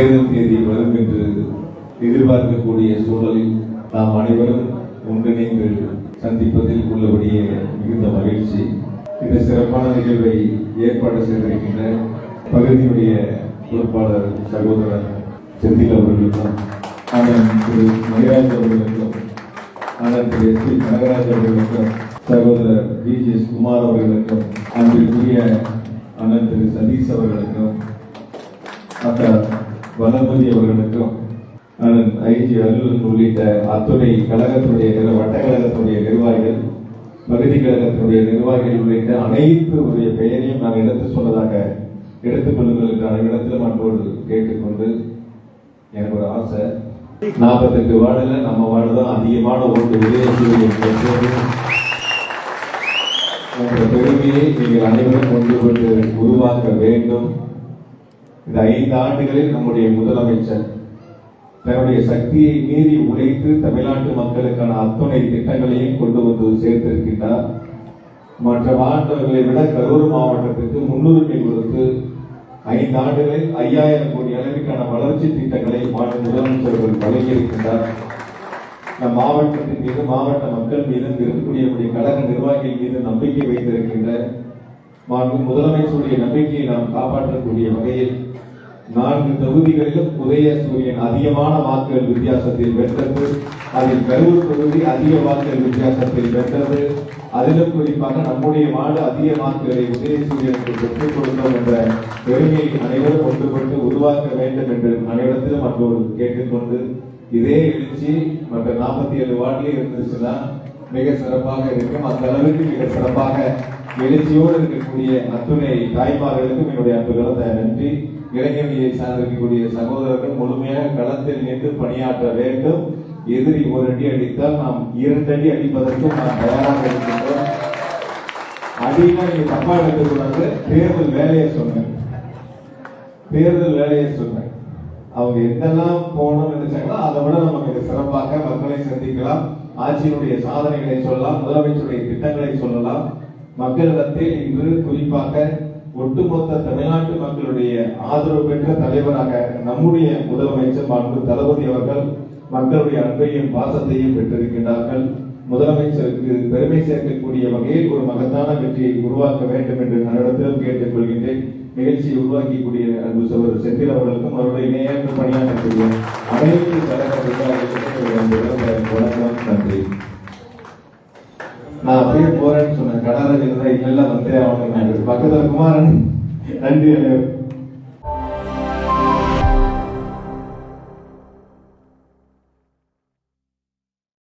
தேர்தல் தேதி வரும் என்று எதிர்பார்க்கக்கூடிய சூழலில் நாம் அனைவரும் ஒன்றிணைந்து சந்திப்பதில் உள்ளபடியே மிகுந்த மகிழ்ச்சி. இந்த சிறப்பான நிகழ்வை ஏற்பாடு செய்திருக்கின்ற பகுதியுடைய பொறுப்பாளர் சகோதரர் செந்தில் அவர்களுக்கும், அண்ணன் திரு மணிராஜ் அவர்களுக்கும், அண்ணன் திரு எஸ் பி கனகராஜ் அவர்களுக்கும், சகோதரர் BGS குமார் அவர்களுக்கும், அன்பிற்குரிய அண்ணன் திரு சதீஷ் அவர்களுக்கும், டாக்டர் வளர்மதி அவர்களுக்கும், அண்ணன் IG அலுவலன் உள்ளிட்ட அத்துறை கழகத்துடைய வட்டக்கழகத்துடைய நிர்வாகிகள், பகுதி கழகத்துடைய நிர்வாகிகள் உள்ளிட்ட அனைத்து பெயரையும் நான் எடுத்து சொன்னதாக எடுத்துக் கொள்ளுங்கள் இடத்திலும் அன்போடு கேட்டுக்கொண்டு, எனக்கு ஒரு ஆசை, 48 வார்டுல நம்ம வார்டு தான் அதிகமான ஓட்டு என்ற பெருமையை நீங்கள் அனைவரும் கொண்டு கொண்டு உருவாக்க வேண்டும். இந்த 5 ஆண்டுகளில் நம்முடைய முதலமைச்சர் தன்னுடைய சக்தியை மீறி உழைத்து தமிழ்நாட்டு மக்களுக்கான அத்துணை திட்டங்களையும் கொண்டு வந்து சேர்த்திருக்கின்றார். மற்ற மாவட்டங்களை விட கரூர் மாவட்டத்திற்கு முன்னுரிமை கொடுத்து 5 ஆண்டுகளில் 5000 கோடி அளவிற்கான வளர்ச்சி திட்டங்களை மாநில முதலமைச்சர்கள் வழங்கியிருக்கின்றார். நம் மாவட்டத்தின் மீது, மாவட்ட மக்கள் மீது, இருக்கக்கூடிய கழக நிர்வாகிகள் மீது நம்பிக்கை வைத்திருக்கின்ற முதலமைச்சருடைய நம்பிக்கையை நாம் காப்பாற்றக்கூடிய வகையில் 4 தொகுதிகளிலும் உதயசூரியன் அதிகமான வாக்குகள் வித்தியாசத்தில் வென்றது. அதில் கரூர் தொகுதி அதிக வாக்குகள் வித்தியாசத்தில் வென்றது. அதிலும் குறிப்பாக நம்முடைய வார்டு அதிக வாக்குகளை உதயசூரியனுக்கு பெற்றுக் கொடுத்தோம் என்ற பெருமையை அனைவரும் ஒன்றுபட்டு உருவாக்க வேண்டும் என்று அனைவரத்திலும் அன்போடு கேட்டுக்கொண்டு, இதே எழுச்சி மற்ற 47 வார்டிலே இருந்துச்சுன்னா மிக சிறப்பாக இருக்கும். அந்த அளவுக்கு மிக சிறப்பாக எழுச்சியோடு இருக்கக்கூடிய அத்துணை தாய்மார்களுக்கும் என்னுடைய அன்பு கலந்த நன்றி. இளைஞர்களை சார்ந்திருக்கக்கூடிய சகோதரர்கள் முழுமையாக களத்தில் நின்று பணியாற்ற வேண்டும். எதிரி 1 அடி அடித்தால் நாம் 2 அடி அடிப்பதற்கும் நாம் தயாராக இருக்கின்றோம். அடினா நீங்க தப்பா எடுத்துக்கூடாது. தேர்தல் வேலையை சொன்னேன், அவங்க எதெல்லாம் போகணும்னு நினைச்சாங்களோ அதை விட நம்ம மிக சிறப்பாக மக்களை சந்திக்கலாம். ஆட்சியினுடைய சாதனைகளை சொல்லலாம், முதலமைச்சருடைய திட்டங்களை சொல்லலாம். மக்களிடத்தில் இன்று குறிப்பாக ஒட்டுமொத்த தமிழ்நாட்டு மக்களுடைய ஆதரவு பெற்ற தலைவராக நம்முடைய முதலமைச்சர் மாண்பு தளபதி அவர்கள் மக்களுடைய அன்பையும் பாசத்தையும் பெற்றிருக்கின்றார்கள். முதலமைச்சருக்கு பெருமை சேர்க்கக்கூடிய வகையில் ஒரு மகத்தான வெற்றியை உருவாக்க வேண்டும் என்று நடத்திலும் கேட்டுக் கொள்கின்றேன். நிகழ்ச்சியை உருவாக்கக்கூடிய அன்பு சகோதரர் செந்தில் அவர்களுக்கும் அவருடைய இணையாக பணியாற்றக்கூடிய அனைத்து கழக வணக்கம், நன்றி. நான் அப்படியே போறேன்னு சொன்னேன், கடற்கரை இல்ல வந்தே ஆகணும். பக்கத்துல குமாரன், நன்றி.